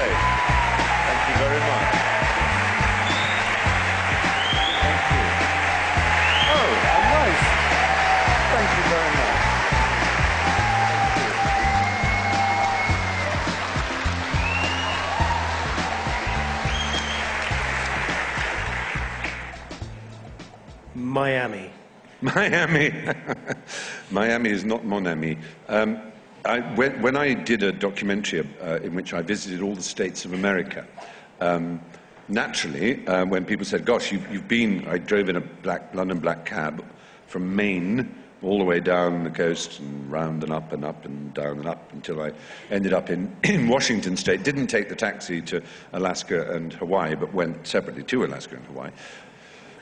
great. Thank you very much. Thank you. Oh, nice. Thank you very much. Miami. Miami. Miami is not mon ami. When I did a documentary in which I visited all the states of America, naturally, when people said, gosh, you've been, I drove in a London black cab from Maine all the way down the coast and round and up and down and up until I ended up in Washington State. Didn't take the taxi to Alaska and Hawaii, but went separately to Alaska and Hawaii.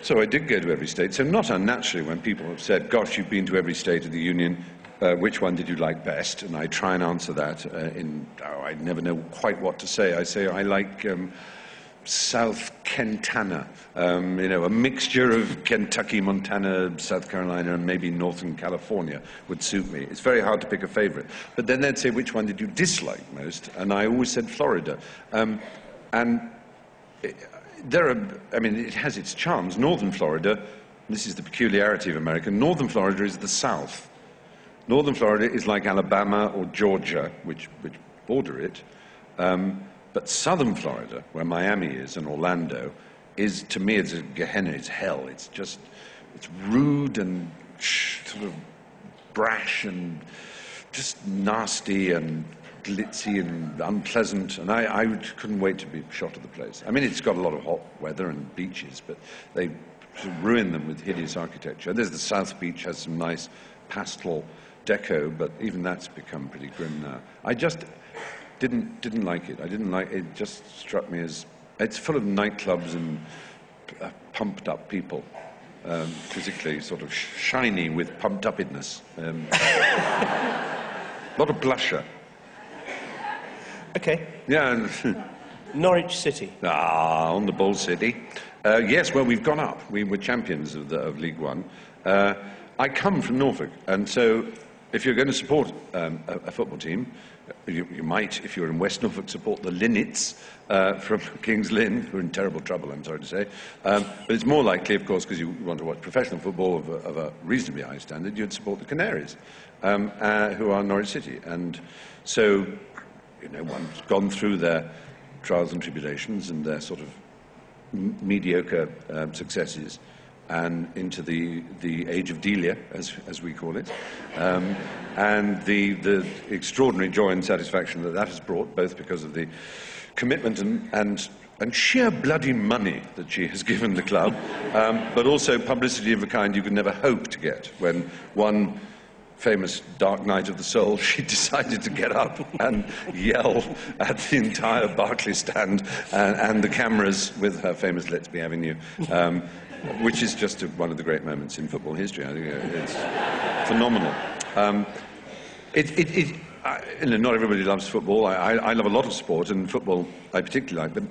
So I did go to every state. So not unnaturally, when people have said, gosh, you've been to every state of the Union, which one did you like best? And I try and answer that I never know quite what to say. I say I like South Kentana, a mixture of Kentucky, Montana, South Carolina, and maybe Northern California would suit me. It's very hard to pick a favorite. But then they'd say, which one did you dislike most? And I always said Florida. It has its charms. Northern Florida, this is the peculiarity of America, Northern Florida is the South. Northern Florida is like Alabama or Georgia, which border it. But Southern Florida, where Miami is and Orlando, is, to me, it's a Gehenna, it's hell. It's rude and sort of brash and just nasty and glitzy and unpleasant, and I couldn't wait to be shot at the place. I mean, it's got a lot of hot weather and beaches, but they sort of ruin them with hideous architecture. There's the South Beach, has some nice pastel deco, but even that's become pretty grim now. I just didn't like it. I didn't like it. It just struck me as it's full of nightclubs and pumped up people, physically sort of shiny with pumped upness. A lot of blusher. Okay. Yeah. Norwich City. On the Bold City. Yes, well, we've gone up. We were champions of League One. I come from Norfolk, and so if you're going to support a football team, you might, if you're in West Norfolk, support the Linnets from King's Lynn, who are in terrible trouble, I'm sorry to say. But it's more likely, of course, because you want to watch professional football of a reasonably high standard, you'd support the Canaries, who are Norwich City. And so, one's gone through their trials and tribulations and their sort of mediocre successes and into the age of Delia, as we call it, and the extraordinary joy and satisfaction that has brought, both because of the commitment and sheer bloody money that she has given the club, but also publicity of a kind you could never hope to get. When one famous dark night of the soul, she decided to get up and yell at the entire Barclays stand and the cameras with her famous "Let's Be Having You," which is just one of the great moments in football history. I think it's phenomenal. Not everybody loves football. I love a lot of sport, and football I particularly like, but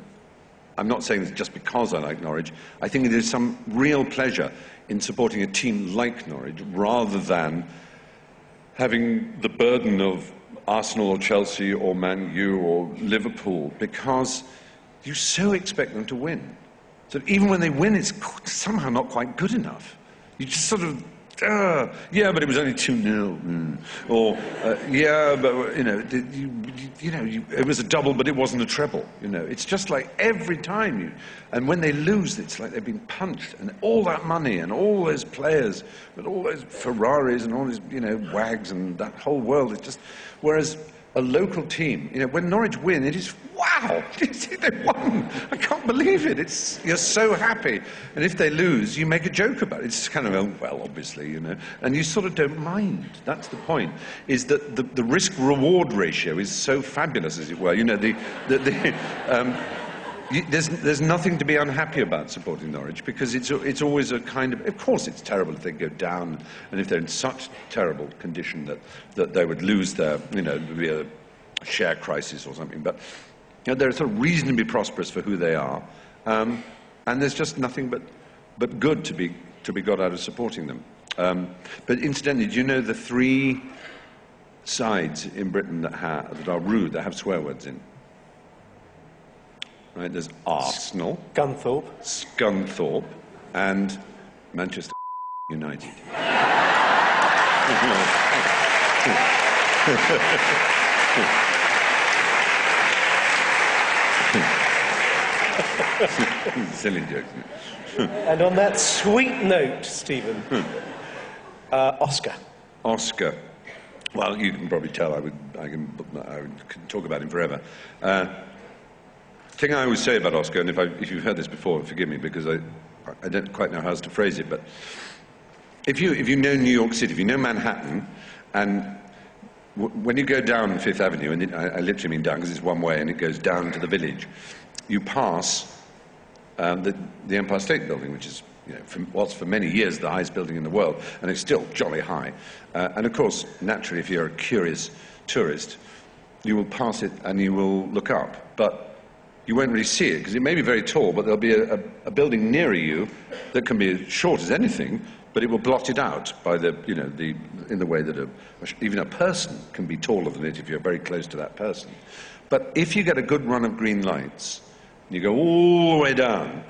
I'm not saying this just because I like Norwich. I think there's some real pleasure in supporting a team like Norwich rather than having the burden of Arsenal or Chelsea or Man U or Liverpool, because you so expect them to win. So even when they win, it's somehow not quite good enough. You just sort of, yeah, but it was only 2-0. Or, yeah, but, it was a double, but it wasn't a treble. It's just like every time and when they lose, it's like they've been punched, and all that money and all those players, with all those Ferraris and all these, wags and that whole world is just, whereas a local team, when Norwich win, it is, wow, they won. I can't believe it. You're so happy. And if they lose, you make a joke about it. It's kind of, oh, well, obviously, and you sort of don't mind. That's the point, is that the risk-reward ratio is so fabulous, as it were. There's nothing to be unhappy about supporting Norwich, because it's always a kind of course it's terrible if they go down, and if they're in such terrible condition that they would lose their, there'd be a share crisis or something, but they're sort of reasonably prosperous for who they are, and there's just nothing but good to be got out of supporting them. But incidentally, do you know the 3 sides in Britain that are rude, that have swear words in? right? There's Arsenal, Gunthorpe. Scunthorpe, and Manchester United. Silly joke. And on that sweet note, Stephen, Oscar. Oscar. Well, you can probably tell I can talk about him forever. Thing I always say about Oscar, and if you've heard this before, forgive me, because I don't quite know how else to phrase it, but if you know New York City, if you know Manhattan, and when you go down Fifth Avenue, and I literally mean down because it's one way, and it goes down to the Village, you pass the Empire State Building, which is, was for many years the highest building in the world, and it's still jolly high. And of course, naturally, if you're a curious tourist, you will pass it and you will look up, but you won't really see it because it may be very tall, but there'll be a building nearer you that can be as short as anything, but it will blot it out by in the way that even a person can be taller than it if you're very close to that person. But if you get a good run of green lights, and you go all the way down,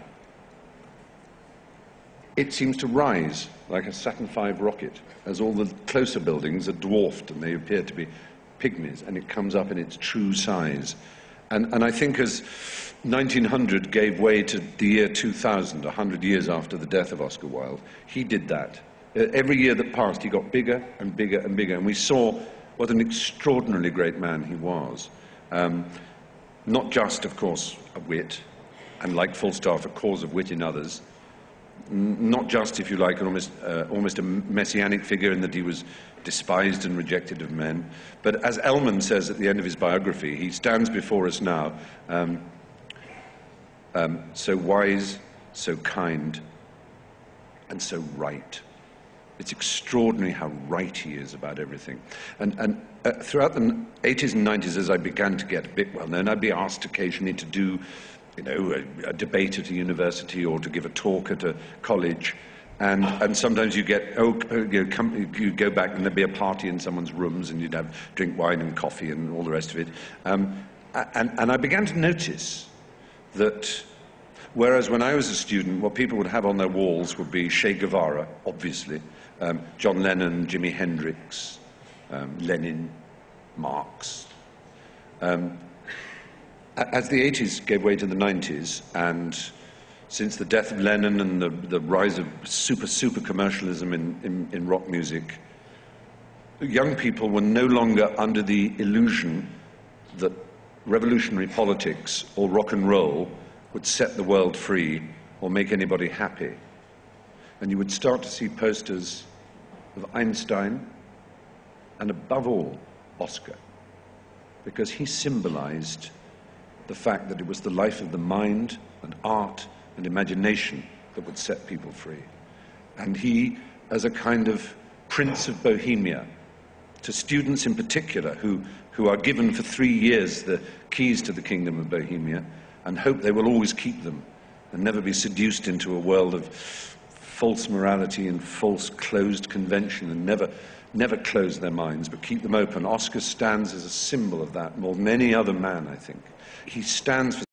it seems to rise like a Saturn V rocket, as all the closer buildings are dwarfed and they appear to be pygmies, and it comes up in its true size. And I think as 1900 gave way to the year 2000, 100 years after the death of Oscar Wilde, he did that. Every year that passed, he got bigger and bigger and bigger, and we saw what an extraordinarily great man he was. Not just, of course, a wit, and like Falstaff, a cause of wit in others. Not just, if you like, almost a messianic figure in that he was despised and rejected of men, but as Ellman says at the end of his biography, he stands before us now, so wise, so kind, and so right. It's extraordinary how right he is about everything. And throughout the 80s and 90s, as I began to get a bit well known, I'd be asked occasionally to do a debate at a university or to give a talk at a college, and sometimes you get you go back and there'd be a party in someone's rooms and you'd drink wine and coffee and all the rest of it, and I began to notice that whereas when I was a student, what people would have on their walls would be Che Guevara, obviously, John Lennon, Jimi Hendrix, Lenin, Marx. As the 80s gave way to the 90s, and since the death of Lennon and the rise of super commercialism in rock music, young people were no longer under the illusion that revolutionary politics or rock and roll would set the world free or make anybody happy. And you would start to see posters of Einstein and, above all, Oscar, because he symbolized the fact that it was the life of the mind and art and imagination that would set people free. And he, as a kind of Prince of Bohemia, to students in particular who are given for 3 years the keys to the kingdom of Bohemia and hope they will always keep them and never be seduced into a world of false morality and false closed convention, and never close their minds but keep them open. Oscar stands as a symbol of that more than any other man, I think. He stands for